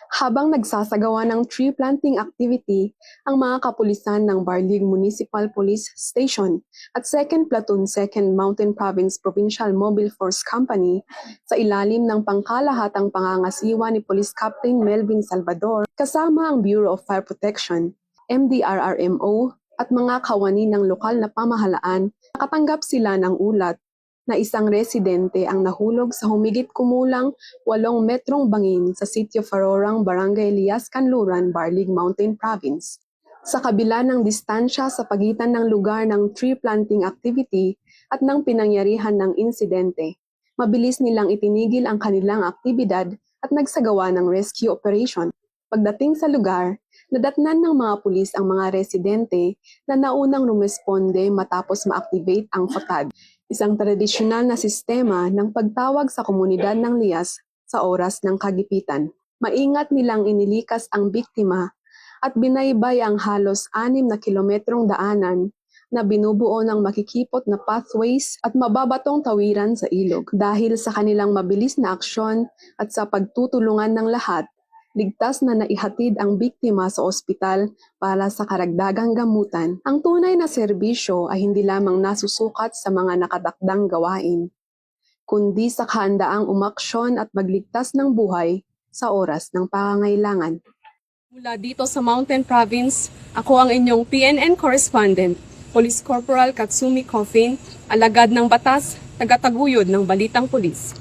Habang nagsasagawa ng tree planting activity ang mga kapulisan ng Barlig Municipal Police Station at 2nd Platoon 2nd Mountain Province Provincial Mobile Force Company sa ilalim ng pangkalahatang pangangasiwa ni Police Captain Melvin Salvador kasama ang Bureau of Fire Protection, MDRRMO at mga kawani ng lokal na pamahalaan, nakatanggap sila ng ulat na isang residente ang nahulog sa humigit kumulang 8 metrong bangin sa sitio Farorang, Barangay Lias, Kanluran, Barlig Mountain Province. Sa kabila ng distansya sa pagitan ng lugar ng tree planting activity at ng pinangyarihan ng insidente, mabilis nilang itinigil ang kanilang aktibidad at nagsagawa ng rescue operation. Pagdating sa lugar, nadatnan ng mga pulis ang mga residente na naunang rumesponde matapos ma-activate ang FACAD, isang tradisyonal na sistema ng pagtawag sa komunidad ng Lias sa oras ng kagipitan. Maingat nilang inilikas ang biktima at binaybay ang halos 6 na kilometrong daanan na binubuo ng makikipot na pathways at mababatong tawiran sa ilog. Dahil sa kanilang mabilis na aksyon at sa pagtutulungan ng lahat, ligtas na naihatid ang biktima sa ospital para sa karagdagang gamutan. Ang tunay na serbisyo ay hindi lamang nasusukat sa mga nakatakdang gawain, kundi sa kahandaang umaksyon at magligtas ng buhay sa oras ng pangangailangan. Mula dito sa Mountain Province, ako ang inyong PNN correspondent, Police Corporal Katsumi Coffin, alagad ng batas, tagataguyod ng Balitang Pulis.